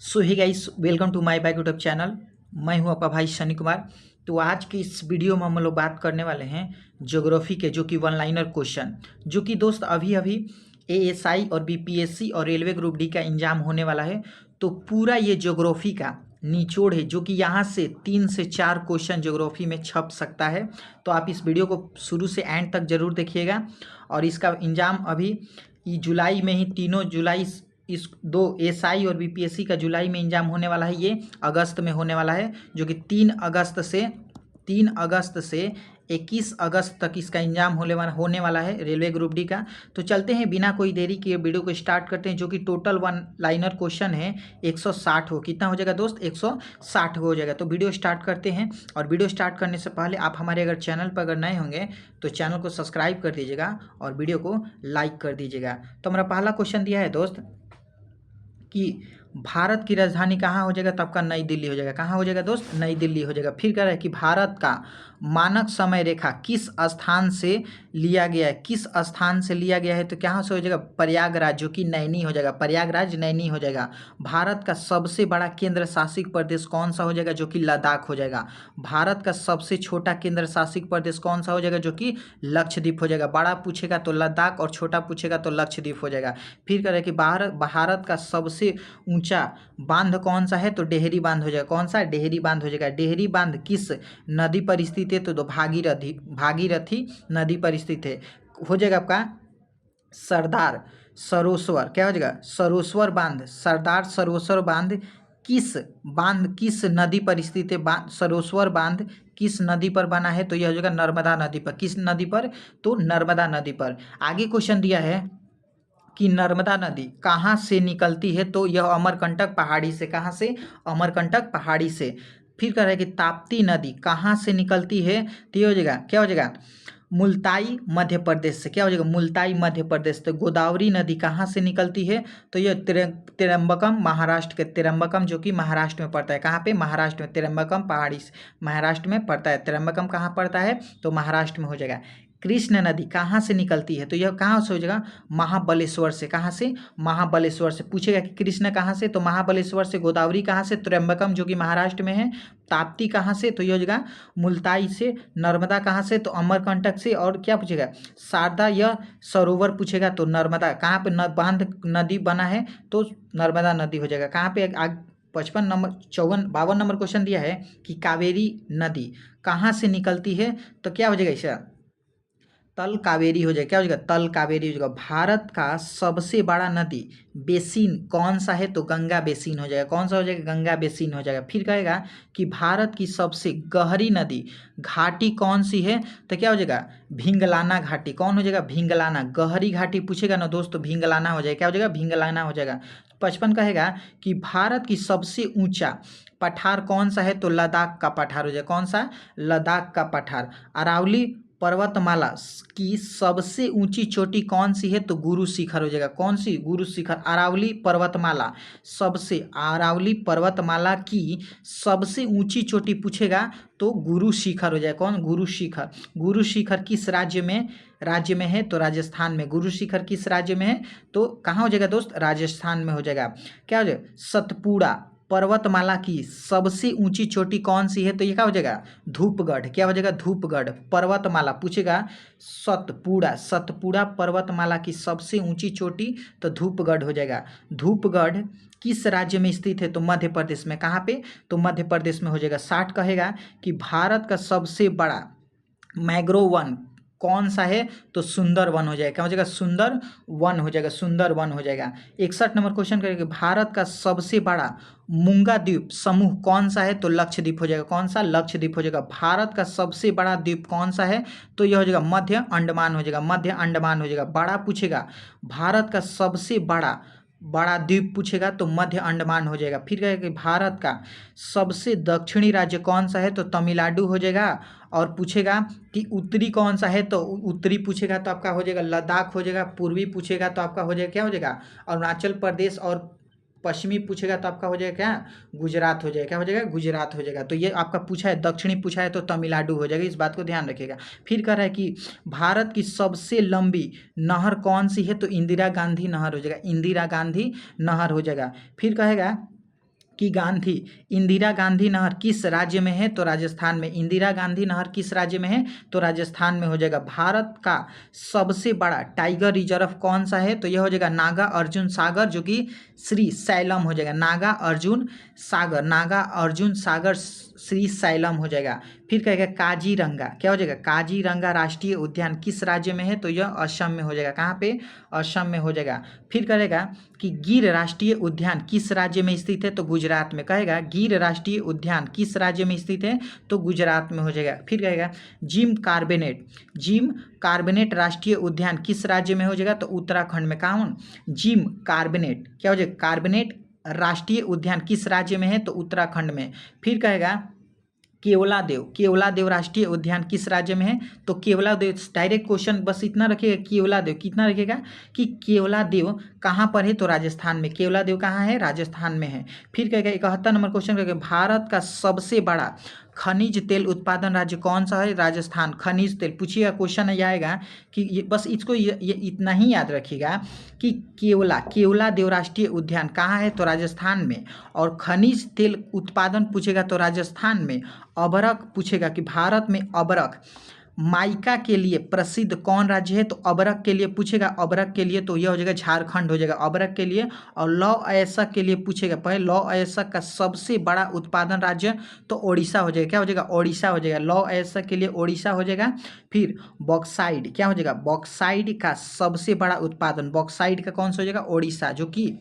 So hey guys, welcome to my back YouTube channel. मैं हूं आपका भाई शनि कुमार। तो आज की इस वीडियो में हम लोग बात करने वाले हैं ज्योग्राफी के, जो कि वन लाइनर क्वेश्चन, जो कि दोस्त अभी अभी एएसआई और बीपीएससी और रेलवे ग्रुप डी का एग्जाम होने वाला है। तो पूरा ये ज्योग्राफी का निचोड़ है, जो कि यहाँ से 3 से 4 क्वेश्चन ज्योग्राफी में छप सकता है। तो आप इस वीडियो को शुरू से एंड तक जरूर देखिएगा। और इसका एग्जाम अभी जुलाई में ही, तीनों जुलाई, इस दो एसआई और बीपीएससी का जुलाई में एग्जाम होने वाला है। ये अगस्त में होने वाला है, जो कि 3 अगस्त से 21 अगस्त तक इसका एग्जाम होने वाला है रेलवे ग्रुप डी का। तो चलते हैं बिना कोई देरी किए वीडियो को स्टार्ट करते हैं। जो कि टोटल वन लाइनर क्वेश्चन है 160 हो। कितना हो जाएगा दोस्त? 160 हो जाएगा। तो वीडियो स्टार्ट करते हैं। और वीडियो स्टार्ट करने से पहले आप हमारे अगर चैनल पर अगर नए होंगे तो चैनल को सब्सक्राइब कर दीजिएगा और वीडियो को लाइक कर दीजिएगा। तो हमारा पहला क्वेश्चन दिया है दोस्त कि भारत की राजधानी कहाँ हो जाएगा? तो आपका नई दिल्ली हो जाएगा। कहाँ हो जाएगा दोस्त? नई दिल्ली हो जाएगा। फिर कह रहा है कि भारत का मानक समय रेखा किस स्थान से लिया गया है? किस स्थान से लिया गया है? तो कहाँ से हो जाएगा? प्रयागराज, जो कि नैनी हो जाएगा। प्रयागराज नैनी हो जाएगा। भारत का सबसे बड़ा केंद्र शासित प्रदेश कौन सा हो जाएगा? जो कि लद्दाख हो जाएगा। भारत का सबसे छोटा केंद्र शासित प्रदेश कौन सा हो जाएगा? जो कि लक्षद्वीप हो जाएगा। बड़ा पूछेगा तो लद्दाख और छोटा पूछेगा तो लक्षद्वीप हो जाएगा। फिर कह रहे हैं कि भारत का सबसे ऊंचा बांध कौन सा है? तो डेहरी बांध हो जाएगा। कौन सा? डेहरी बांध हो जाएगा। डेहरी बांध किस नदी पर स्थित है? तो भागीरथी नदी पर स्थित है। हो जाएगा आपका सरदार सरोवर। क्या हो जाएगा? सरोवर बांध। सरदार सरोवर बांध किस नदी पर स्थित है? सरोवर बांध किस नदी पर बना है? तो यह हो जाएगा नर्मदा नदी पर। किस नदी पर? तो नर्मदा नदी पर। आगे क्वेश्चन दिया है कि नर्मदा नदी कहाँ से निकलती है? तो यह अमरकंटक पहाड़ी से। कहाँ से? अमरकंटक पहाड़ी से। फिर कह रहा है कि ताप्ती नदी कहाँ से निकलती है? तो ये हो जाएगा, क्या हो जाएगा? मुल्ताई मध्य प्रदेश से। क्या हो जाएगा? मुल्ताई मध्य प्रदेश। तो गोदावरी नदी कहाँ से निकलती है? तो यह त्र्यंबकम, महाराष्ट्र के त्र्यंबकम, जो कि महाराष्ट्र में पड़ता है। कहाँ पे? महाराष्ट्र में। त्र्यंबकम पहाड़ी से महाराष्ट्र में पड़ता है। त्र्यंबकम कहाँ पड़ता है? तो महाराष्ट्र में हो जाएगा। कृष्ण नदी कहाँ से निकलती है? तो यह कहाँ से हो जाएगा? महाबलेश्वर से। कहाँ से? महाबलेश्वर से। पूछेगा कि कृष्ण कहाँ से? तो महाबलेश्वर से। गोदावरी कहाँ से? त्र्यंबकम, जो कि महाराष्ट्र में है। ताप्ती कहाँ से? तो यह हो जाएगा मुल्ताई से। नर्मदा कहाँ से? तो अमरकंटक से। और क्या पूछेगा? शारदा यह सरोवर पूछेगा तो नर्मदा। कहाँ पे बांध नदी बना है? तो नर्मदा नदी हो जाएगा। कहाँ पे? 52 नंबर क्वेश्चन दिया है कि कावेरी नदी कहाँ से निकलती है? तो क्या हो जाएगा इसका? तल कावेरी हो जाएगा। क्या हो जाएगा? तल कावेरी हो जाएगा। भारत का सबसे बड़ा नदी बेसिन कौन सा है? तो गंगा बेसिन हो जाएगा। कौन सा हो जाएगा? गंगा बेसिन हो जाएगा। फिर कहेगा कि भारत की सबसे गहरी नदी घाटी कौन सी है? तो क्या हो जाएगा? भिंगलाना घाटी। कौन हो जाएगा? भिंगलाना। गहरी घाटी पूछेगा ना दोस्तों, भिंगलाना हो जाएगा। क्या हो जाएगा? भिंगलाना हो जाएगा। 55 कहेगा कि भारत की सबसे ऊंचा पठार कौन सा है? तो लद्दाख का पठार हो जाएगा। कौन सा? लद्दाख का पठार। अरावली पर्वतमाला की सबसे ऊंची चोटी कौन सी है? तो गुरु शिखर हो जाएगा। कौन सी? गुरु शिखर। अरावली पर्वतमाला की सबसे ऊंची चोटी पूछेगा तो गुरु शिखर हो जाएगा। कौन? गुरु शिखर। गुरु शिखर किस राज्य में है? तो राजस्थान में। गुरु शिखर किस राज्य में है? तो कहाँ हो जाएगा दोस्त? राजस्थान में हो जाएगा। क्या हो जाएगा? सतपुड़ा पर्वतमाला की सबसे ऊंची चोटी कौन सी है? तो ये क्या हो जाएगा? धूपगढ़। क्या हो जाएगा? धूपगढ़। पर्वतमाला पूछेगा सतपुड़ा पर्वतमाला की सबसे ऊंची चोटी तो धूपगढ़ हो जाएगा। धूपगढ़ किस राज्य में स्थित है? तो मध्य प्रदेश में। कहाँ पे? तो मध्य प्रदेश में हो जाएगा। 60 कहेगा कि भारत का सबसे बड़ा मैंग्रोव वन कौन सा है? तो सुंदर वन हो जाएगा। क्या हो जाएगा? सुंदर वन हो जाएगा। सुंदर वन हो जाएगा। 61 नंबर क्वेश्चन करेंगे, भारत का सबसे बड़ा मूंगा द्वीप समूह कौन सा है? तो लक्षद्वीप हो जाएगा। कौन सा? लक्षद्वीप हो जाएगा। भारत का सबसे बड़ा द्वीप कौन सा है? तो यह हो जाएगा मध्य अंडमान हो जाएगा। मध्य अंडमान हो जाएगा। बड़ा पूछेगा, भारत का सबसे बड़ा द्वीप पूछेगा तो मध्य अंडमान हो जाएगा। फिर कहेगा कि भारत का सबसे दक्षिणी राज्य कौन सा है? तो तमिलनाडु हो जाएगा। और पूछेगा कि उत्तरी कौन सा है? तो उत्तरी पूछेगा तो आपका हो जाएगा लद्दाख हो जाएगा। पूर्वी पूछेगा तो आपका हो जाएगा, क्या हो जाएगा? अरुणाचल प्रदेश। और पश्चिमी पूछेगा तो आपका हो जाएगा क्या? गुजरात हो जाएगा। क्या हो जाएगा? गुजरात हो जाएगा। तो ये आपका पूछा है, दक्षिणी पूछा है तो तमिलनाडु हो जाएगा। इस बात को ध्यान रखिएगा। फिर कह रहा है कि भारत की सबसे लंबी नहर कौन सी है? तो इंदिरा गांधी नहर हो जाएगा। इंदिरा गांधी नहर हो जाएगा। फिर कहेगा कि गांधी इंदिरा गांधी नहर किस राज्य में है? तो राजस्थान में। इंदिरा गांधी नहर किस राज्य में है? तो राजस्थान में हो जाएगा। भारत का सबसे बड़ा टाइगर रिजर्व कौन सा है? तो यह हो जाएगा नागा अर्जुन सागर, जो कि श्री सैलम हो जाएगा। नागा अर्जुन सागर, नागा अर्जुन सागर श्री सैलम हो जाएगा। फिर कहेगा काजीरंगा, क्या हो जाएगा? काजीरंगा राष्ट्रीय उद्यान किस राज्य में है? तो यह असम में हो जाएगा। कहाँ पे? असम में हो जाएगा। फिर कहेगा कि गिर राष्ट्रीय उद्यान किस राज्य में स्थित है? तो गुजरात में। कहेगा गिर राष्ट्रीय उद्यान किस राज्य में स्थित है? तो गुजरात में हो जाएगा। फिर कहेगा जिम कार्बेनेट राष्ट्रीय उद्यान किस राज्य में हो जाएगा? तो उत्तराखंड में। कौन? जिम कार्बेनेट, क्या हो जाएगा? कार्बेनेट राष्ट्रीय उद्यान किस राज्य में है? तो उत्तराखंड में। फिर कहेगा केवलादेव राष्ट्रीय उद्यान किस राज्य में है? तो केवलादेव, डायरेक्ट क्वेश्चन बस इतना रखिएगा, केवलादेव कितना रखिएगा कि केवलादेव कहाँ पर है? तो राजस्थान में। केवलादेव कहाँ है? राजस्थान में है। फिर कहेगा 71 नंबर क्वेश्चन कहेगा भारत का सबसे बड़ा खनिज तेल उत्पादन राज्य कौन सा है? राजस्थान। खनिज तेल पूछिएगा, क्वेश्चन ये आएगा कि बस इसको ये इतना ही याद रखिएगा कि केवलादेव राष्ट्रीय उद्यान कहाँ है? तो राजस्थान में। और खनिज तेल उत्पादन पूछेगा तो राजस्थान में। अबरक पूछेगा कि भारत में अबरक माइका के लिए प्रसिद्ध कौन राज्य है? तो अबरक के लिए पूछेगा। अबरक के लिए तो यह हो जाएगा झारखंड हो जाएगा अबरक के लिए। और लौह अयस्क के लिए पूछेगा, पहले लौह अयस्क का सबसे बड़ा उत्पादन राज्य तो ओडिशा हो जाएगा। क्या हो जाएगा? ओडिशा हो जाएगा। लौह अयस्क के लिए ओडिशा हो जाएगा। फिर बॉक्साइड, क्या हो जाएगा? बॉक्साइड का सबसे बड़ा उत्पादन बॉक्साइड का कौन सा हो जाएगा? ओडिशा, जो कि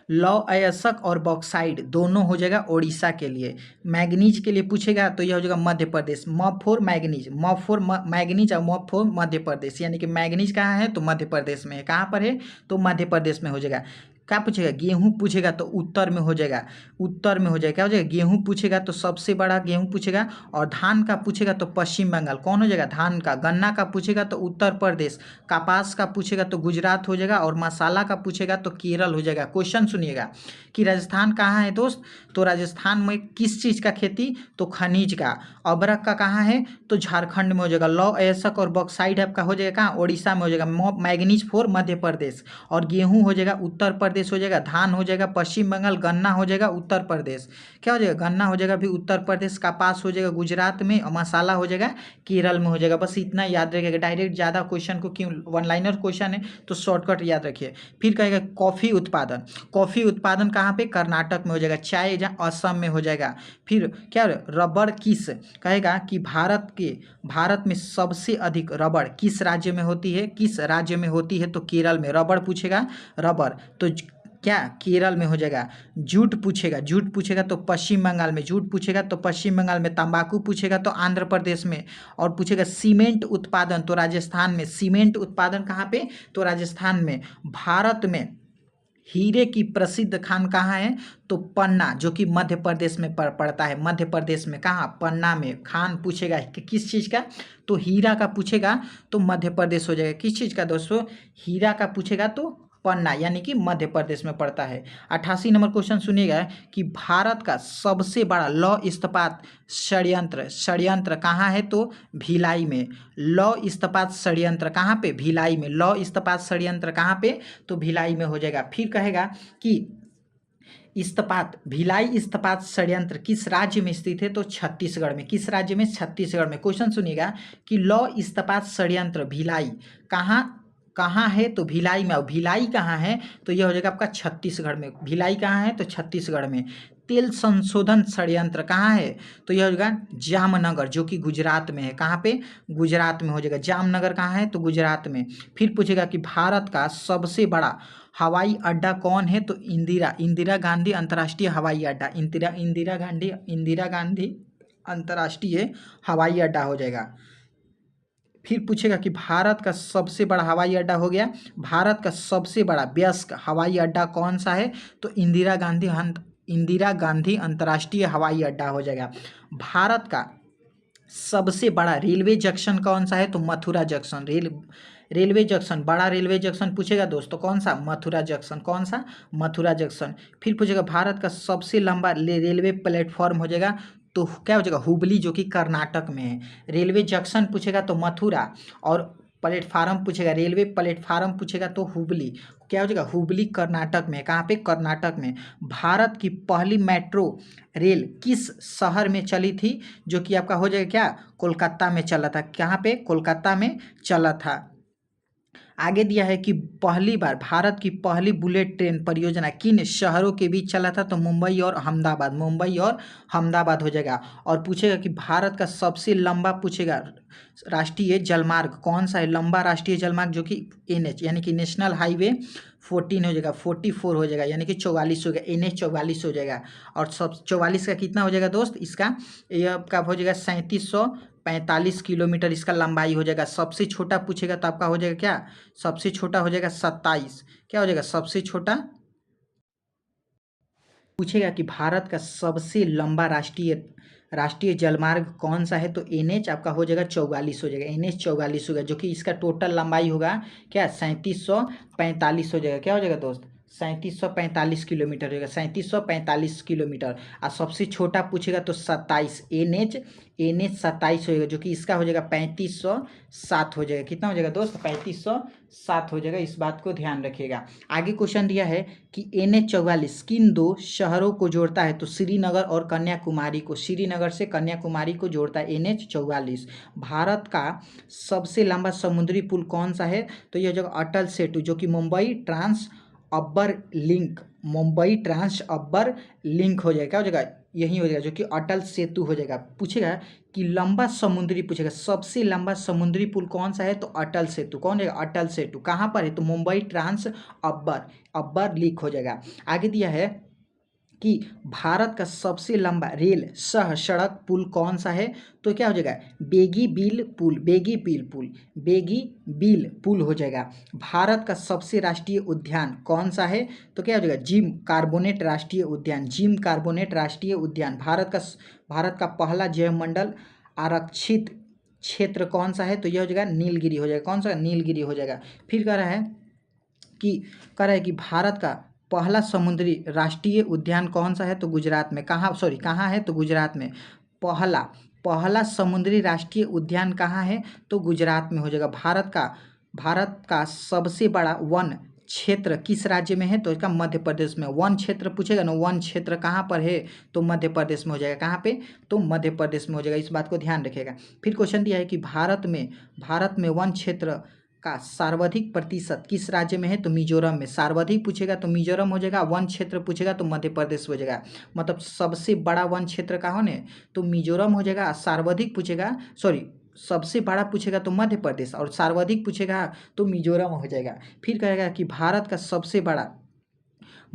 लौह अयस्क और बॉक्साइड दोनों हो जाएगा ओडिशा के लिए। मैग्नीज के लिए पूछेगा तो यह हो जाएगा मध्य प्रदेश। मैग्नीज और मध्य प्रदेश, यानी कि मैग्नीज कहाँ है? तो मध्य प्रदेश में है। कहाँ पर है? तो मध्य प्रदेश में हो जाएगा। क्या पूछेगा? गेहूं पूछेगा तो उत्तर में हो जाएगा। उत्तर में हो जाएगा। क्या हो जाएगा? गेहूं पूछेगा तो सबसे बड़ा गेहूं पूछेगा। और धान का पूछेगा तो पश्चिम बंगाल। कौन हो जाएगा? धान का। गन्ना का पूछेगा तो उत्तर प्रदेश। कपास का पूछेगा तो गुजरात हो जाएगा। और मसाला का पूछेगा तो केरल हो जाएगा। क्वेश्चन सुनिएगा कि राजस्थान कहाँ है दोस्त? तो राजस्थान में किस चीज़ का खेती? तो खनिज का। अबरक का कहाँ है? तो झारखंड में हो जाएगा। लौह अयस्क और बॉक्साइड आपका हो जाएगा कहाँ? ओडिशा में हो जाएगा। Manganese for Madhya Pradesh. और गेहूं हो जाएगा उत्तर प्रदेश हो जाएगा। धान हो जाएगा पश्चिम बंगाल। गन्ना हो जाएगा उत्तर प्रदेश। क्या हो जाएगा? गन्ना हो जाएगा भी उत्तर प्रदेश। कपास हो जाएगा गुजरात में। और मसाला हो जाएगा केरल में हो जाएगा। बस इतना याद रखिएगा। डायरेक्ट ज़्यादा क्वेश्चन को क्यों, वन लाइनर क्वेश्चन है तो शॉर्टकट याद रखिए। फिर कहेगा कॉफ़ी उत्पादन कहाँ पे? कर्नाटक में हो जाएगा। चाय जहाँ असम में हो जाएगा। फिर क्या रबड़ किस, कहेगा कि भारत में सबसे अधिक रबड़ किस राज्य में होती है? किस राज्य में होती है? तो केरल में। रबड़ पूछेगा, रबड़ तो क्या? केरल में हो जाएगा। जूट पूछेगा तो पश्चिम बंगाल में। जूट पूछेगा तो पश्चिम बंगाल में। तंबाकू पूछेगा तो आंध्र प्रदेश में। और पूछेगा सीमेंट उत्पादन तो राजस्थान में। सीमेंट उत्पादन कहाँ पे? तो राजस्थान में। भारत में हीरे की प्रसिद्ध खान कहाँ है? तो पन्ना, जो कि मध्य प्रदेश में पड़ता है। मध्य प्रदेश में। कहाँ? पन्ना में। खान पूछेगा कि किस चीज़ का? तो हीरा का पूछेगा तो मध्य प्रदेश हो जाएगा। किस चीज़ का दोस्तों? हीरा का पूछेगा तो पन्ना, यानी कि मध्य प्रदेश में पड़ता है। 88 नंबर क्वेश्चन सुनिएगा कि भारत का सबसे बड़ा लौह इस्पात षड्यंत्र कहाँ है? तो भिलाई में। लौह इस्पात षड्यंत्र कहाँ पे? भिलाई में। लौह इस्पात षड्यंत्र कहाँ पे? तो भिलाई में हो जाएगा। फिर कहेगा कि भिलाई इस्पात षड्यंत्र किस राज्य में स्थित है? तो छत्तीसगढ़ में। किस राज्य में? छत्तीसगढ़ में। क्वेश्चन सुनिएगा कि लौह इस्पात षड्यंत्र भिलाई कहाँ है? तो भिलाई में। और भिलाई कहाँ है? तो यह हो जाएगा आपका छत्तीसगढ़ में। भिलाई कहाँ है? तो छत्तीसगढ़ में। तेल संशोधन षड्यंत्र कहाँ है? तो यह हो जाएगा जामनगर, जो कि गुजरात में है। कहाँ पे? गुजरात में हो जाएगा। जामनगर कहाँ है? तो गुजरात में। फिर पूछेगा कि भारत का सबसे बड़ा हवाई अड्डा कौन है? तो इंदिरा गांधी अंतर्राष्ट्रीय हवाई अड्डा। इंदिरा गांधी अंतर्राष्ट्रीय हवाई अड्डा हो जाएगा। फिर पूछेगा कि भारत का सबसे बड़ा हवाई अड्डा हो गया। भारत का सबसे बड़ा व्यस्क हवाई अड्डा कौन सा है? तो इंदिरा गांधी अंतर्राष्ट्रीय हवाई अड्डा हो जाएगा। भारत का सबसे बड़ा रेलवे जंक्शन कौन सा है? तो मथुरा जंक्शन। रेलवे जंक्शन, बड़ा रेलवे जंक्शन पूछेगा दोस्तों कौन सा? मथुरा जंक्शन। कौन सा? मथुरा जंक्शन। फिर पूछेगा भारत का सबसे लंबा रेलवे प्लेटफॉर्म हो जाएगा तो क्या हो जाएगा? हुबली, जो कि कर्नाटक में है। रेलवे जंक्शन पूछेगा तो मथुरा। और प्लेटफार्म पूछेगा, रेलवे प्लेटफार्म पूछेगा तो हुबली, क्या हो जाएगा, हुबली कर्नाटक में। कहाँ पे, कर्नाटक में। भारत की पहली मेट्रो रेल किस शहर में चली थी, जो कि आपका हो जाएगा क्या, कोलकाता में चला था। कहाँ पे, कोलकाता में चला था। आगे दिया है कि पहली बार भारत की पहली बुलेट ट्रेन परियोजना किन शहरों के बीच चला था, तो मुंबई और अहमदाबाद, मुंबई और अहमदाबाद हो जाएगा। और पूछेगा कि भारत का सबसे लंबा, पूछेगा राष्ट्रीय जलमार्ग कौन सा है, लंबा राष्ट्रीय जलमार्ग, जो कि NH यानी कि नेशनल हाईवे 14 हो जाएगा, 44 हो जाएगा, यानी कि 44 हो जाएगा, NH 44 हो जाएगा। और सब 44 का कितना हो जाएगा दोस्त, इसका यह आपका हो जाएगा 3745 किलोमीटर इसका लंबाई हो जाएगा। सबसे छोटा पूछेगा तो आपका हो जाएगा क्या, सबसे छोटा हो जाएगा 27, क्या हो जाएगा, सबसे छोटा। पूछेगा कि भारत का सबसे लंबा राष्ट्रीय जलमार्ग कौन सा है, तो NH आपका हो जाएगा 44 हो जाएगा, NH 44 होगा, जो कि इसका टोटल लंबाई होगा क्या, 3745 हो जाएगा। क्या हो जाएगा दोस्त, 3745 किलोमीटर होगा, 3745 किलोमीटर। और सबसे छोटा पूछेगा तो 27, NH 27 होगा, जो कि इसका हो जाएगा 3507 हो जाएगा। कितना हो जाएगा दोस्त, 3507 हो जाएगा। इस बात को ध्यान रखिएगा। आगे क्वेश्चन दिया है कि NH 44 किन दो शहरों को जोड़ता है, तो श्रीनगर और कन्याकुमारी को, श्रीनगर से कन्याकुमारी को जोड़ता है NH 44। भारत का सबसे लंबा समुद्री पुल कौन सा है, तो यह जगह अटल सेतु, जो कि Mumbai Trans Harbour Link, Mumbai Trans Harbour Link हो जाएगा। क्या हो जाएगा, यही हो जाएगा, जो कि अटल सेतु हो जाएगा। पूछेगा कि लंबा समुद्री, पूछेगा सबसे लंबा समुद्री पुल कौन सा है, तो अटल सेतु, कौन है, अटल सेतु। कहाँ पर है, तो मुंबई ट्रांस अब्बर लिंक हो जाएगा। आगे दिया है कि भारत का सबसे लंबा रेल सह सड़क पुल कौन सा है, तो क्या हो जाएगा, बेगी बिल पुल, बेगी बिल पुल हो जाएगा। भारत का सबसे राष्ट्रीय उद्यान कौन सा है, तो क्या हो जाएगा, जिम कार्बोनेट राष्ट्रीय उद्यान, जिम कार्बोनेट राष्ट्रीय उद्यान। भारत का पहला जैवमंडल आरक्षित क्षेत्र कौन सा है, तो यह हो जाएगा नीलगिरी हो जाएगा। कौन सा, नीलगिरी हो जाएगा। फिर कह रहा है कि भारत का पहला समुद्री राष्ट्रीय उद्यान कौन सा है, तो गुजरात में। कहाँ है, तो गुजरात में। पहला समुद्री राष्ट्रीय उद्यान कहाँ है, तो गुजरात में हो जाएगा। भारत का सबसे बड़ा वन क्षेत्र किस राज्य में है, तो इसका मध्य प्रदेश में। वन क्षेत्र पूछेगा ना, वन क्षेत्र कहाँ पर है, तो मध्य प्रदेश में हो जाएगा। कहाँ पे, तो मध्य प्रदेश में हो जाएगा। इस बात को ध्यान रखिएगा। फिर क्वेश्चन दिया है कि भारत में वन क्षेत्र का सर्वाधिक प्रतिशत किस राज्य में है, तो मिजोरम में। सर्वाधिक पूछेगा तो मिजोरम हो जाएगा, वन क्षेत्र पूछेगा तो मध्य प्रदेश हो जाएगा। मतलब सबसे बड़ा वन क्षेत्र कहाँ है, तो मिजोरम हो जाएगा। सर्वाधिक पूछेगा, सबसे बड़ा पूछेगा तो मध्य प्रदेश, और सर्वाधिक पूछेगा तो मिजोरम हो जाएगा। फिर कहेगा कि भारत का सबसे बड़ा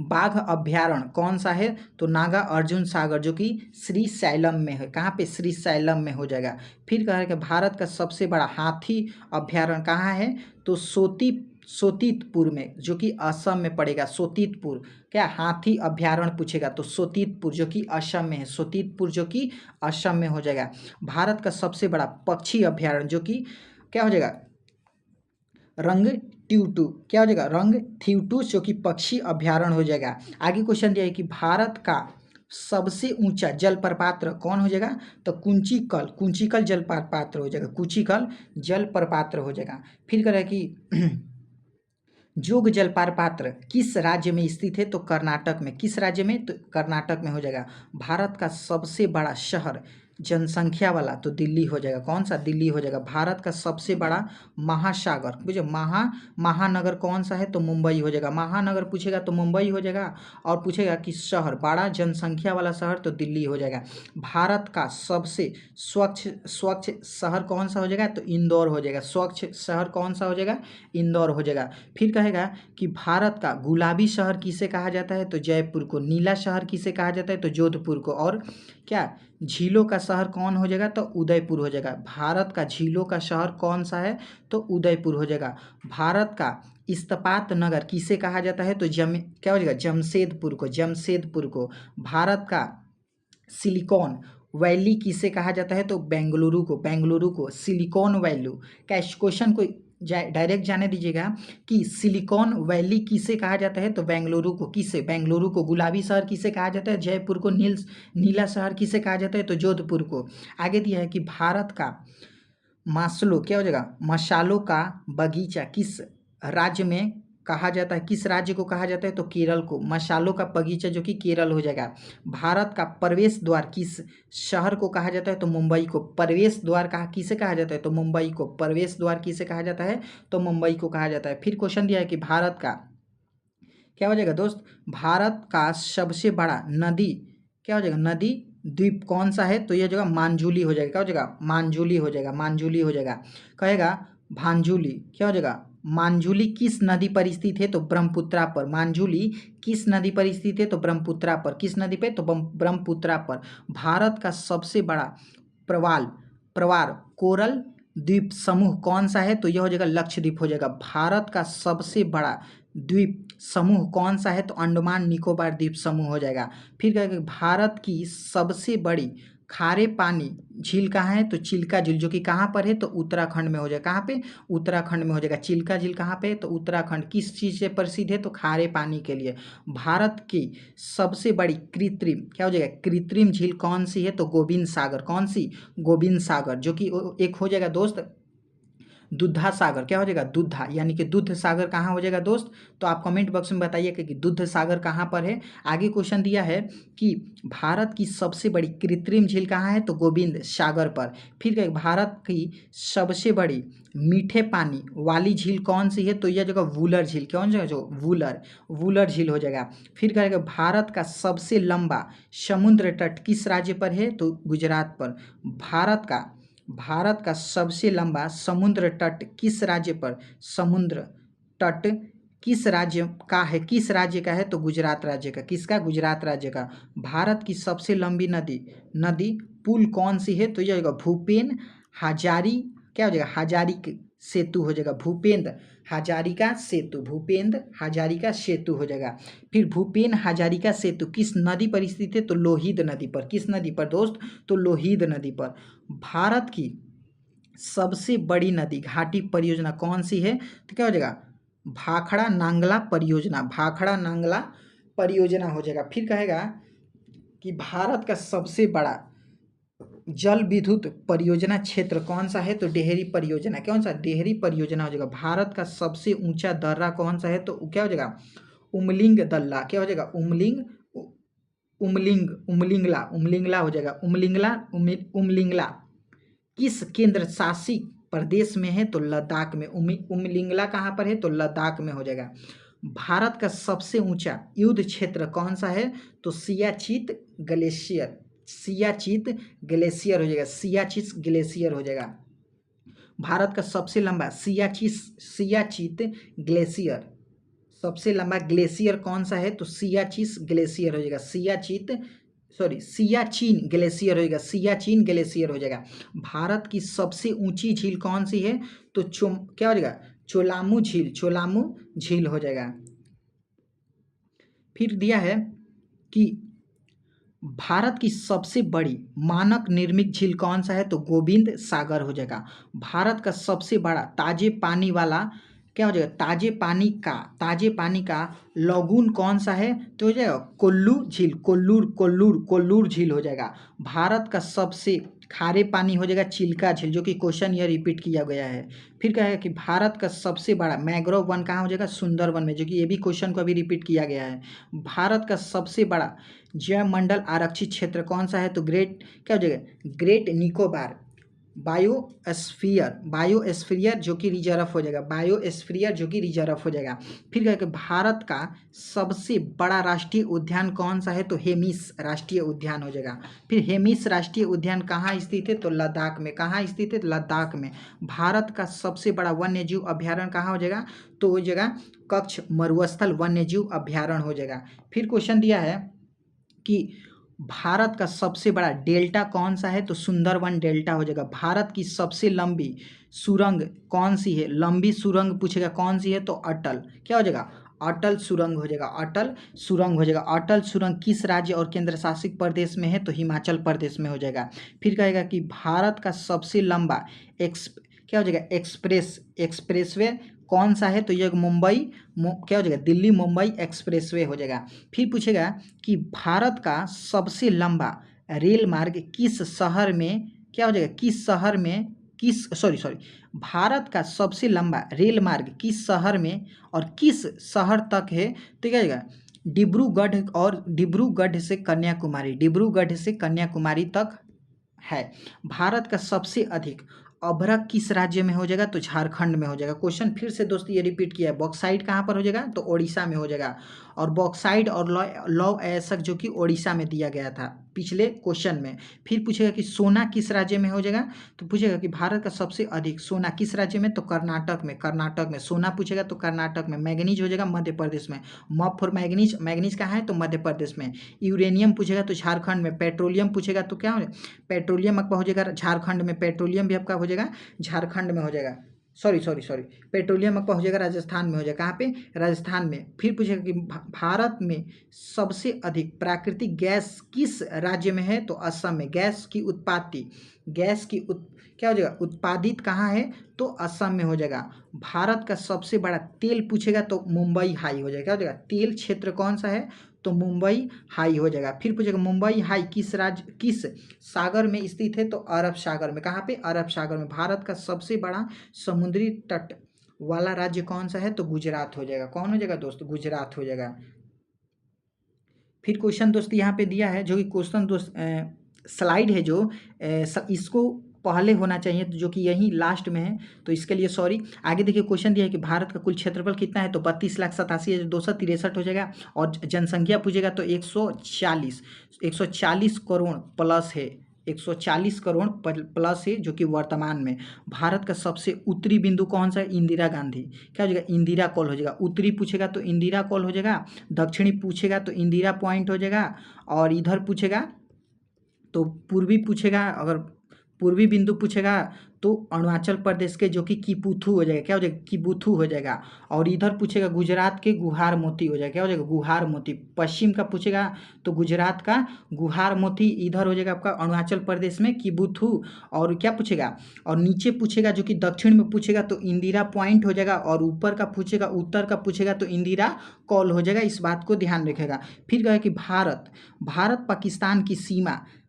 बाघ अभ्यारण्य कौन सा है, तो नागा अर्जुन सागर, जो कि श्रीशैलम में है। कहाँ पे, श्रीशैलम में हो जाएगा। फिर कह रहे कि भारत का सबसे बड़ा हाथी अभ्यारण्य कहाँ है, तो सोतितपुर में, जो कि असम में पड़ेगा। सोतितपुर, क्या हाथी अभ्यारण्य पूछेगा तो सोतितपुर, जो कि असम में है। सोतितपुर जो कि असम में हो जाएगा। भारत का सबसे बड़ा पक्षी अभ्यारण्य, जो कि क्या हो जाएगा, रंग ट्यूटू, क्या हो जाएगा, रंग थ्यूटू, जो कि पक्षी अभ्यारण्य हो जाएगा। आगे क्वेश्चन दिया है कि भारत का सबसे ऊंचा जलप्रपात कौन हो जाएगा, तो कुंचिकल जलप्रपात हो जाएगा, कुंचिकल जलप्रपात हो जाएगा। फिर कह रहा है कि जोग जलप्रपात किस राज्य में स्थित है, तो कर्नाटक में। किस राज्य में, तो कर्नाटक में हो जाएगा। भारत का सबसे बड़ा शहर जनसंख्या वाला, तो दिल्ली हो जाएगा। कौन सा, दिल्ली हो जाएगा। भारत का सबसे बड़ा महासागर, बुझे, महानगर कौन सा है, तो मुंबई हो जाएगा। महानगर पूछेगा तो मुंबई हो जाएगा। और पूछेगा कि शहर, बड़ा जनसंख्या वाला शहर, तो दिल्ली हो जाएगा। भारत का सबसे स्वच्छ शहर कौन सा हो जाएगा, तो इंदौर हो जाएगा। स्वच्छ शहर कौन सा हो जाएगा, इंदौर हो जाएगा। फिर कहेगा कि भारत का गुलाबी शहर किसे कहा जाता है, तो जयपुर को। नीला शहर किसे कहा जाता है, तो जोधपुर को। और क्या, झीलों का शहर कौन हो जाएगा, तो उदयपुर हो जाएगा। भारत का झीलों का शहर कौन सा है, तो उदयपुर हो जाएगा। भारत का इस्पात नगर किसे कहा जाता है, तो क्या हो जाएगा, जमशेदपुर को। भारत का सिलिकॉन वैली किसे कहा जाता है, तो बेंगलुरु को। सिलिकॉन वैली का क्वेश्चन को डायरेक्ट जाने दीजिएगा कि सिलिकॉन वैली किसे कहा जाता है, तो बेंगलुरु को। किसे, बेंगलुरु को। गुलाबी शहर किसे कहा जाता है, जयपुर को। नीला शहर किसे कहा जाता है, तो जोधपुर को। आगे दिया है कि भारत का मास्लो क्या हो जाएगा, मसालों का बगीचा किस राज्य में कहा जाता है, किस राज्य को कहा जाता है, तो केरल को। मसालों का बगीचा जो कि केरल हो जाएगा। भारत का प्रवेश द्वार किस शहर को कहा जाता है, तो मुंबई को। प्रवेश द्वार कहा किसे कहा जाता है, तो मुंबई को। प्रवेश द्वार किसे कहा जाता है, तो मुंबई को कहा जाता है। फिर क्वेश्चन दिया है कि भारत का क्या हो जाएगा दोस्त, भारत का सबसे बड़ा नदी क्या हो जाएगा, नदी द्वीप कौन सा है, तो यह जगह मांजुली हो जाएगा। क्या हो जाएगा, मांजुली हो जाएगा, मांजुली हो जाएगा। कहेगा भांजुली क्या हो जाएगा, मांजुली किस नदी पर स्थित है, तो ब्रह्मपुत्रा पर। मांजुली किस नदी पर स्थित है, तो ब्रह्मपुत्रा पर। किस नदी पे, तो ब्रह्मपुत्रा पर। भारत का सबसे बड़ा प्रवाल प्रवार कोरल द्वीप समूह कौन सा है, तो यह हो जाएगा लक्षद्वीप हो जाएगा। भारत का सबसे बड़ा द्वीप समूह कौन सा है, तो अंडमान निकोबार द्वीप समूह हो जाएगा। फिर कहेगा भारत की सबसे बड़ी खारे पानी झील कहाँ है, तो चिल्का झील, जो कि कहाँ पर है, तो उत्तराखंड में हो जाएगा। कहाँ पे, उत्तराखंड में हो जाएगा। चिल्का झील कहाँ पे है, तो उत्तराखंड। किस चीज़ से प्रसिद्ध है, तो खारे पानी के लिए। भारत की सबसे बड़ी कृत्रिम क्या हो जाएगा, कृत्रिम झील कौन सी है, तो गोविंद सागर। कौन सी, गोविंद सागर, जो कि एक हो जाएगा दोस्त दुद्धा सागर। क्या हो जाएगा, दुद्धा, यानी कि दुध सागर कहाँ हो जाएगा दोस्त, तो आप कमेंट बॉक्स में बताइए कि दुध सागर कहाँ पर है। आगे क्वेश्चन दिया है कि भारत की सबसे बड़ी कृत्रिम झील कहाँ है, तो गोविंद सागर पर। फिर कहेगा भारत की सबसे बड़ी मीठे पानी वाली झील कौन सी है, तो यह जगह वूलर झील। कौन जगह, जो वूलर झील हो जाएगा। फिर कहेगा भारत का सबसे लंबा समुद्र तट किस राज्य पर है, तो गुजरात पर। भारत का सबसे लंबा समुद्र तट किस राज्य पर, समुद्र तट किस राज्य का है, किस राज्य का है, तो गुजरात राज्य का। किसका, गुजरात राज्य का। भारत की सबसे लंबी नदी पुल कौन सी है, तो यह होगा भूपेन हजारी क्या हो जाएगा, हजारी सेतु हो जाएगा। भूपेंद्र हजारिका सेतु, भूपेंद्र हजारिका सेतु हो जाएगा। फिर भूपेन हजारिका सेतु किस नदी पर स्थित है, तो लोहित नदी पर। किस नदी पर दोस्त, तो लोहित नदी पर। भारत की सबसे बड़ी नदी घाटी परियोजना कौन सी है, तो क्या हो जाएगा, भाखड़ा नांगला परियोजना। भाखड़ा नांगला परियोजना हो जाएगा। फिर कहेगा कि भारत का सबसे बड़ा जल विद्युत परियोजना क्षेत्र कौन सा है, तो डेहरी परियोजना। कौन सा, डेहरी परियोजना हो जाएगा। भारत का सबसे ऊंचा दर्रा कौन सा है, तो क्या हो जाएगा, उमलिंग दल्ला। क्या हो जाएगा, उमलिंगला हो जाएगा। उमलिंगला किस केंद्र शासित प्रदेश में है, तो लद्दाख में। उमलिंगला कहाँ पर है, तो लद्दाख में हो जाएगा। भारत का सबसे ऊंचा युद्ध क्षेत्र कौन सा है, तो सियाचित ग्लेशियर हो जाएगा। सियाचित ग्लेशियर हो जाएगा। भारत का सबसे लंबा सियाचित ग्लेशियर, सबसे लंबा ग्लेशियर कौन सा है, तो सियाचित ग्लेशियर हो जाएगा। सियाचिन ग्लेशियर हो जाएगा। सियाचिन ग्लेशियर हो जाएगा। भारत की सबसे ऊंची झील कौन सी है, तो क्या हो जाएगा, चोलामू झील हो जाएगा। फिर दिया है कि भारत की सबसे बड़ी मानक निर्मित झील कौन सा है, तो गोविंद सागर हो जाएगा। भारत का सबसे बड़ा ताजे पानी वाला क्या हो जाएगा, ताजे पानी का लगून कौन सा है, तो हो जाएगा कोल्लूर झील हो जाएगा। भारत का सबसे खारे पानी हो जाएगा चिल्का झील, जो कि क्वेश्चन यह रिपीट किया गया है। फिर कहेगा कि भारत का सबसे बड़ा मैंग्रोव वन कहाँ हो जाएगा, सुंदरवन में, जो कि ये भी क्वेश्चन को अभी रिपीट किया गया है। भारत का सबसे बड़ा जैव मंडल आरक्षित क्षेत्र कौन सा है, तो क्या हो जाएगा, ग्रेट निकोबार बायोस्फीयर जो कि रिजर्व हो जाएगा। बायोस्फीयर जो कि रिजर्व हो जाएगा। फिर कहेगा भारत का सबसे बड़ा राष्ट्रीय उद्यान कौन सा है, तो हेमिस राष्ट्रीय उद्यान हो जाएगा। फिर हेमिस राष्ट्रीय उद्यान कहाँ स्थित है, तो लद्दाख में। कहाँ स्थित है, लद्दाख में। भारत का सबसे बड़ा वन्य जीव अभ्यारण्य कहाँ हो जाएगा, तो हो जाएगा कच्छ मरुस्थल वन्य जीव अभ्यारण्य हो जाएगा। फिर क्वेश्चन दिया है कि भारत का सबसे बड़ा डेल्टा कौन सा है, तो सुंदरवन डेल्टा हो जाएगा। भारत की सबसे लंबी सुरंग कौन सी है, लंबी सुरंग पूछेगा कौन सी है, तो अटल क्या हो जाएगा, अटल सुरंग हो जाएगा। अटल सुरंग हो जाएगा। अटल सुरंग किस राज्य और केंद्र शासित प्रदेश में है, तो हिमाचल प्रदेश में हो जाएगा। फिर कहेगा कि भारत का सबसे लंबा क्या हो जाएगा, एक्सप्रेसवे कौन सा है, तो यह क्या हो जाएगा, दिल्ली मुंबई एक्सप्रेसवे हो जाएगा। फिर पूछेगा कि भारत का सबसे लंबा रेल मार्ग किस शहर में क्या हो जाएगा, भारत का सबसे लंबा रेल मार्ग किस शहर में और किस शहर तक है? तो क्या आएगा? डिब्रूगढ़ से कन्याकुमारी तक है। भारत का सबसे अधिक अभ्रक किस राज्य में हो जाएगा? तो झारखंड में हो जाएगा। क्वेश्चन फिर से दोस्तों ये रिपीट किया है, बॉक्साइट कहाँ पर हो जाएगा? तो ओडिशा में हो जाएगा। और बॉक्साइट और लौह अयस्क जो कि ओडिशा में दिया गया था पिछले क्वेश्चन में। फिर पूछेगा कि सोना किस राज्य में हो जाएगा? तो पूछेगा कि भारत का सबसे अधिक सोना किस राज्य में? तो कर्नाटक में सोना पूछेगा तो कर्नाटक में। मैग्नीज हो जाएगा मध्य प्रदेश में। मॉप फॉर मैग्नीज कहाँ है? तो मध्य प्रदेश में। यूरेनियम पूछेगा तो झारखंड में। पेट्रोलियम पूछेगा तो क्या हो जाएगा? पेट्रोलियम आपका हो जाएगा झारखंड में। पेट्रोलियम भी आपका हो जाएगा झारखंड में हो जाएगा। सॉरी पेट्रोलियम आपका हो जाएगा राजस्थान में हो जाएगा। कहाँ पे? राजस्थान में। फिर पूछेगा कि भारत में सबसे अधिक प्राकृतिक गैस किस राज्य में है? तो असम में। क्या हो जाएगा? उत्पादित कहाँ है? तो असम में हो जाएगा। भारत का सबसे बड़ा तेल पूछेगा तो मुंबई हाई हो जाएगा। क्या हो जाएगा? तेल क्षेत्र कौन सा है? तो मुंबई हाई हो जाएगा। फिर पूछेगा मुंबई हाई किस सागर में स्थित है? तो अरब सागर में। कहाँ पे? अरब सागर में। भारत का सबसे बड़ा समुद्री तट वाला राज्य कौन सा है? तो गुजरात हो जाएगा। कौन हो जाएगा दोस्त? गुजरात हो जाएगा। फिर क्वेश्चन दोस्त यहाँ पे दिया है, जो कि क्वेश्चन दोस्त स्लाइड है जो इसको पहले होना चाहिए, जो कि यही लास्ट में है, तो इसके लिए सॉरी। आगे देखिए क्वेश्चन दिया है कि भारत का कुल क्षेत्रफल कितना है? तो 32,87,263 हो जाएगा। और जनसंख्या पूछेगा तो 140 करोड़ प्लस है। 140 करोड़ प्लस है, जो कि वर्तमान में। भारत का सबसे उत्तरी बिंदु कौन सा है? इंदिरा गांधी। क्या हो जाएगा? इंदिरा कॉल हो जाएगा। उत्तरी पूछेगा तो इंदिरा कॉल हो जाएगा। दक्षिणी पूछेगा तो इंदिरा पॉइंट हो जाएगा। और इधर पूछेगा तो पूर्वी पूछेगा, अगर पूर्वी बिंदु पूछेगा तो अरुणाचल प्रदेश के, जो कि किपुथु हो जाएगा। क्या हो जाएगा? किबुथु हो जाएगा। और इधर पूछेगा गुजरात के गुहार मोती हो जाएगा। क्या हो जाएगा? गुहार मोती। पश्चिम का पूछेगा तो गुजरात का गुहार मोती इधर हो जाएगा आपका अरुणाचल प्रदेश में किबुथु। और क्या पूछेगा? और नीचे पूछेगा जो कि दक्षिण में पूछेगा तो इंदिरा पॉइंट हो जाएगा। और ऊपर का पूछेगा, उत्तर का पूछेगा तो इंदिरा कॉल हो जाएगा। इस बात को ध्यान रखेगा। फिर कहे कि भारत पाकिस्तान की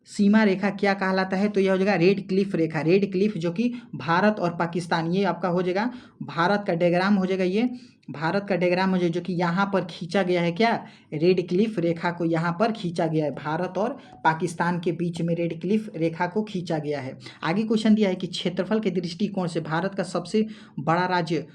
सीमा रेखा क्या कहलाता है? तो यह हो जाएगा रेड क्लिफ रेखा। रेड क्लिफ, जो कि भारत और पाकिस्तान, ये आपका हो जाएगा भारत का डायग्राम हो जाएगा। ये भारत का डायग्राम हो जाएगा, जो कि यहाँ पर खींचा गया है। क्या? रेड क्लिफ रेखा को यहाँ पर खींचा गया है। भारत और पाकिस्तान के बीच में रेड क्लिफ रेखा को खींचा गया है। आगे क्वेश्चन दिया है कि क्षेत्रफल के दृष्टिकोण से भारत का सबसे बड़ा राज्य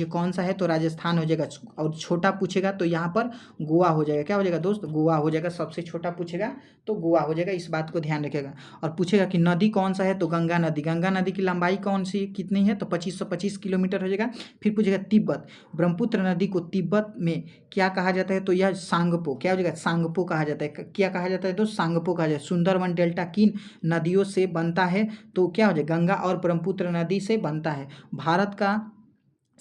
कौन सा है? तो राजस्थान हो जाएगा। और छोटा पूछेगा तो यहाँ पर गोवा हो जाएगा। क्या हो जाएगा दोस्त? गोवा हो जाएगा। सबसे छोटा पूछेगा तो गोवा हो जाएगा। इस बात को ध्यान रखेगा। और पूछेगा कि नदी कौन सा है? तो गंगा नदी की लंबाई कौन सी कितनी है? तो 2525 किलोमीटर हो जाएगा। फिर पूछेगा तिब्बत, ब्रह्मपुत्र नदी को तिब्बत में क्या कहा जाता है? तो यह सांगपो। क्या हो जाएगा? सांगपो कहा जाता है। क्या कहा जाता है? तो सांगपो कहा जाता है। सुंदरवन डेल्टा किन नदियों से बनता है? तो क्या हो जाएगा? गंगा और ब्रह्मपुत्र नदी से बनता है। भारत का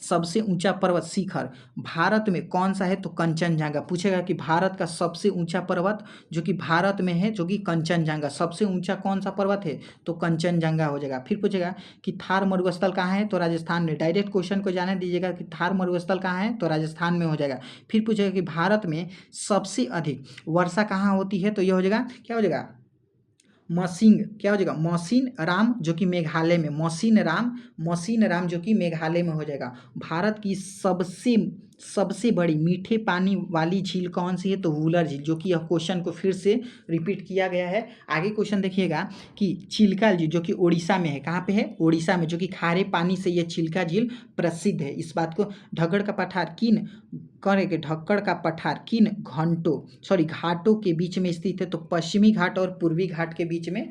सबसे ऊंचा पर्वत शिखर भारत में कौन सा है? तो कंचनजंगा। पूछेगा कि भारत का सबसे ऊंचा पर्वत जो कि भारत में है, जो कि कंचनजंगा। सबसे ऊंचा कौन सा पर्वत है? तो कंचनजंगा हो जाएगा। फिर पूछेगा कि थार मरुस्थल कहाँ है? तो राजस्थान में। डायरेक्ट क्वेश्चन को जाने दीजिएगा कि थार मरुस्थल कहाँ है? तो राजस्थान में हो जाएगा। फिर पूछेगा कि भारत में सबसे अधिक वर्षा कहाँ होती है? तो यह हो जाएगा, क्या हो जाएगा? क्या हो जाएगा? मौसिन राम, जो कि मेघालय में। मौसिन राम जो कि मेघालय में हो जाएगा। भारत की सबसे बड़ी मीठे पानी वाली झील कौन सी है? तो वुलर झील, जो कि यह क्वेश्चन को फिर से रिपीट किया गया है। आगे क्वेश्चन देखिएगा कि चिल्का झील, जो कि ओडिशा में है। कहाँ पे है? ओडिशा में। जो कि खारे पानी से यह चिल्का झील प्रसिद्ध है। इस बात को ढक्कड़ का पठार किन घाटों के बीच में स्थित है? तो पश्चिमी घाट और पूर्वी घाट के बीच में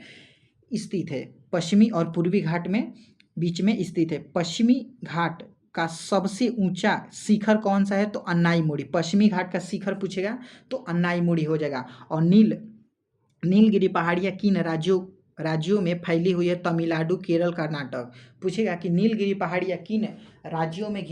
स्थित है। पश्चिमी और पूर्वी घाट में बीच में स्थित है। पश्चिमी घाट का सबसे ऊंचा शिखर कौन सा है? तो अन्नाईमुड़ी। पश्चिमी घाट का शिखर पूछेगा तो अन्नाईमुड़ी हो जाएगा। और नीलगिरी पहाड़ियाँ किन राज्यों में फैली हुई है? तमिलनाडु, केरल, कर्नाटक। पूछेगा कि नीलगिरी पहाड़ियाँ किन राज्यों में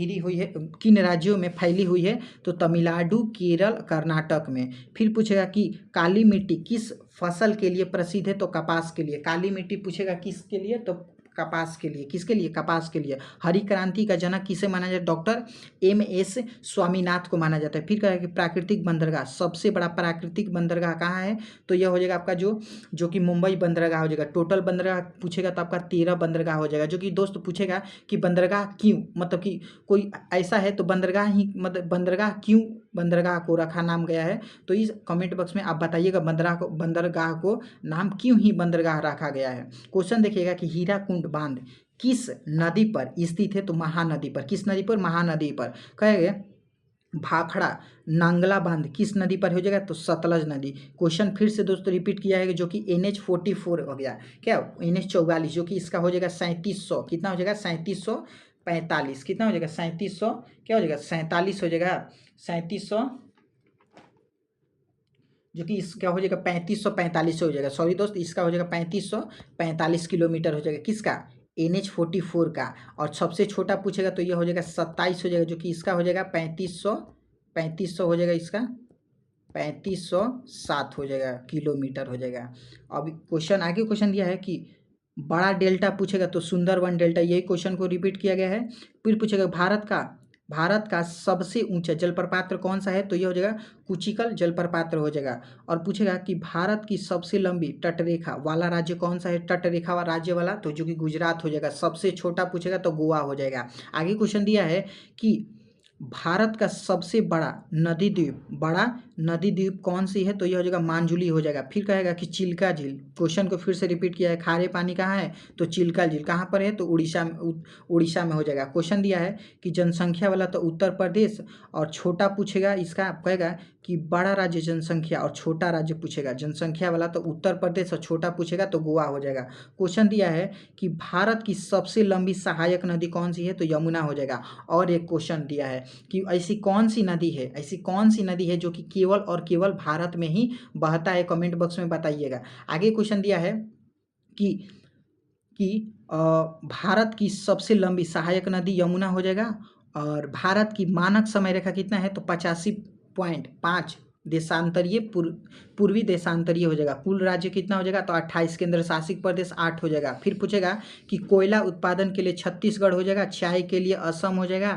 फैली हुई है? तो तमिलनाडु, केरल, कर्नाटक में। फिर पूछेगा कि काली मिट्टी किस फसल के लिए प्रसिद्ध है? तो कपास के लिए। काली मिट्टी पूछेगा किसके लिए? तो कपास के लिए, किसके लिए? कपास के लिए। हरी क्रांति का जनक किसे माना जाता है? Doctor MS. स्वामीनाथन को माना जाता है। फिर कहा कि प्राकृतिक बंदरगाह, सबसे बड़ा प्राकृतिक बंदरगाह कहाँ है? तो यह हो जाएगा आपका जो कि मुंबई बंदरगाह हो जाएगा। टोटल बंदरगाह पूछेगा तो आपका 13 बंदरगाह हो जाएगा। जो कि दोस्त पूछेगा कि बंदरगाह क्यों, मतलब कि कोई ऐसा है तो बंदरगाह ही, मतलब बंदरगाह क्यों बंदरगाह को रखा नाम गया है, तो इस कमेंट बॉक्स में आप बताइएगा बंदरगाह को नाम क्यों ही बंदरगाह रखा गया है। क्वेश्चन देखिएगा कि हीराकुंड बांध किस नदी पर स्थित है? तो महानदी पर। किस नदी पर? महानदी पर। कहेंगे भाखड़ा नांगला बांध किस नदी पर हो जाएगा? तो सतलज नदी। क्वेश्चन फिर से दोस्तों रिपीट किया है जो कि NH44 हो गया, क्या NH44, जो कि इसका हो जाएगा 3700, कितना हो जाएगा? 3745, कितना हो जाएगा? 3700, क्या हो जाएगा? 47 हो जाएगा, 3700, जो कि इसका हो जाएगा 3545 हो जाएगा। सॉरी दोस्त, इसका हो जाएगा 3545 किलोमीटर हो जाएगा। किसका? NH44 का। और सबसे छोटा पूछेगा तो ये हो जाएगा 27 हो जाएगा, जो कि इसका हो जाएगा 3500 हो जाएगा, इसका 3507 हो जाएगा, किलोमीटर हो जाएगा। अब क्वेश्चन आगे क्वेश्चन दिया है कि बड़ा डेल्टा पूछेगा तो सुंदरवन डेल्टा, यही क्वेश्चन को रिपीट किया गया है। फिर पूछेगा भारत का सबसे ऊंचा जलप्रपात कौन सा है? तो ये हो जाएगा कुचिकल जलप्रपात हो जाएगा। और पूछेगा कि भारत की सबसे लंबी तटरेखा वाला राज्य कौन सा है? तटरेखा वाला राज्य वाला, तो जो कि गुजरात हो जाएगा। सबसे छोटा पूछेगा तो गोवा हो जाएगा। आगे क्वेश्चन दिया है कि भारत का सबसे बड़ा नदी द्वीप कौन सी है? तो यह हो जाएगा मांजुली हो जाएगा। फिर कहेगा कि चिल्का झील, क्वेश्चन को फिर से रिपीट किया है, खारे पानी कहाँ है? तो चिल्का झील कहाँ पर है? तो उड़ीसा में हो जाएगा। क्वेश्चन दिया है कि जनसंख्या वाला तो उत्तर प्रदेश, और छोटा पूछेगा इसका, कहेगा कि बड़ा राज्य जनसंख्या और छोटा राज्य पूछेगा। जनसंख्या वाला तो उत्तर प्रदेश और छोटा पूछेगा तो गोवा हो जाएगा। क्वेश्चन दिया है कि भारत की सबसे लंबी सहायक नदी कौन सी है? तो यमुना हो जाएगा। और एक क्वेश्चन दिया है कि ऐसी कौन सी नदी है जो कि केवल और केवल भारत में ही बहता है? कमेंट बॉक्स में बताइएगा। आगे क्वेश्चन दिया है कि भारत की सबसे लंबी सहायक नदी यमुना हो जाएगा। और भारत की मानक समय रेखा कितना है? तो 85.5 देशांतरीय पूर्वी देशांतरीय हो जाएगा। कुल राज्य कितना हो जाएगा? तो 28, केंद्र शासित प्रदेश 8 हो जाएगा। फिर पूछेगा कि कोयला उत्पादन के लिए छत्तीसगढ़ हो जाएगा, चाय के लिए असम हो जाएगा,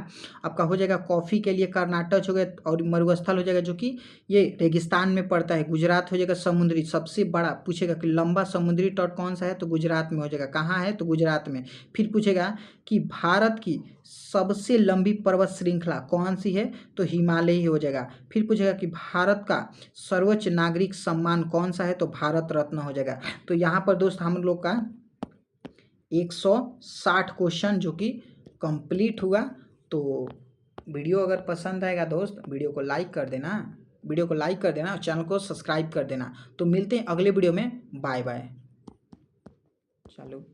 आपका हो जाएगा कॉफ़ी के लिए कर्नाटक हो गया, और मरुस्थल हो जाएगा जो कि ये रेगिस्तान में पड़ता है, गुजरात हो जाएगा। समुद्री सबसे बड़ा पूछेगा कि लंबा समुद्री तट कौन सा है? तो गुजरात में हो जाएगा। कहाँ है? तो गुजरात में। फिर पूछेगा कि भारत की सबसे लंबी पर्वत श्रृंखला कौन सी है? तो हिमालय ही हो जाएगा। फिर पूछेगा कि भारत का सर्वोच्च नागरिक सम्मान कौन सा है? तो भारत रत्न हो जाएगा। तो यहाँ पर दोस्त हम लोग का 160 क्वेश्चन जो कि कंप्लीट हुआ। तो वीडियो अगर पसंद आएगा दोस्त, वीडियो को लाइक कर देना और चैनल को सब्सक्राइब कर देना। तो मिलते हैं अगले वीडियो में। Bye bye. चलो।